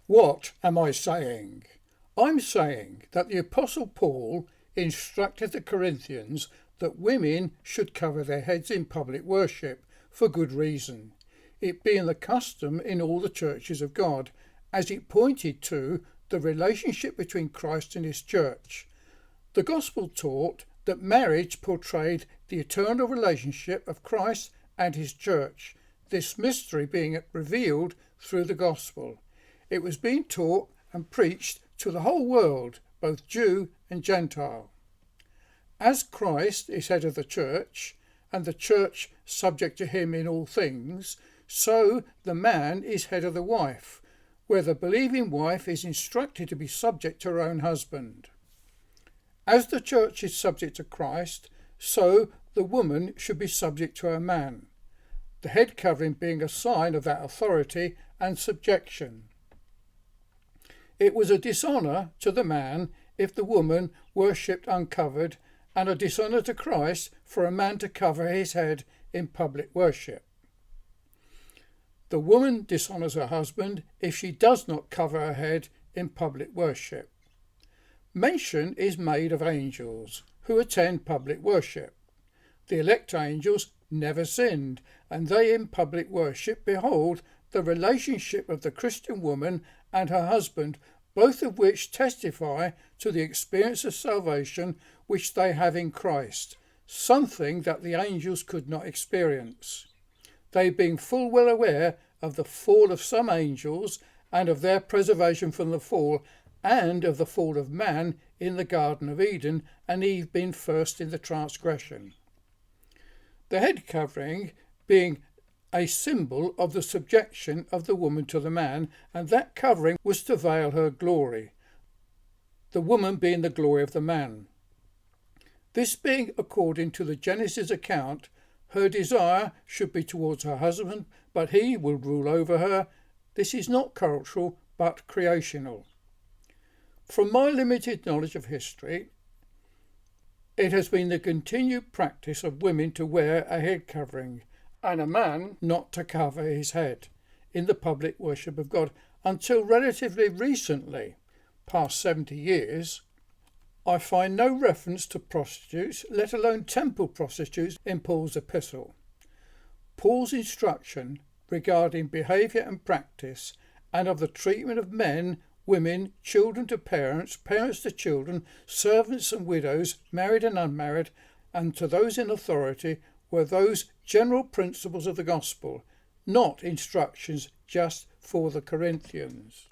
What am I saying? I'm saying that the Apostle Paul instructed the Corinthians that women should cover their heads in public worship for good reason, it being the custom in all the churches of God, as it pointed to the relationship between Christ and his church. The gospel taught that marriage portrayed the eternal relationship of Christ and his church, this mystery being revealed through the gospel. It was being taught and preached to the whole world, both Jew and Gentile. As Christ is head of the church, and the church subject to him in all things, so the man is head of the wife, where the believing wife is instructed to be subject to her own husband. As the church is subject to Christ, so the woman should be subject to her man, the head covering being a sign of that authority and subjection. It was a dishonour to the man if the woman worshipped uncovered, and a dishonour to Christ for a man to cover his head in public worship. The woman dishonours her husband if she does not cover her head in public worship. Mention is made of angels who attend public worship. The elect angels never sinned, and they in public worship behold the relationship of the Christian woman and her husband, both of which testify to the experience of salvation which they have in Christ, something that the angels could not experience. They being full well aware of the fall of some angels and of their preservation from the fall, and of the fall of man in the Garden of Eden, and Eve being first in the transgression. The head covering being a symbol of the subjection of the woman to the man, and that covering was to veil her glory, the woman being the glory of the man. This being according to the Genesis account, her desire should be towards her husband, but he will rule over her. This is not cultural, but creational. From my limited knowledge of history, it has been the continued practice of women to wear a head covering, and a man not to cover his head in the public worship of God until relatively recently, past 70 years. I find no reference to prostitutes, let alone temple prostitutes, in Paul's epistle. Paul's instruction regarding behaviour and practice, and of the treatment of men, women, children to parents, parents to children, servants and widows, married and unmarried, and to those in authority, were those general principles of the gospel, not instructions just for the Corinthians.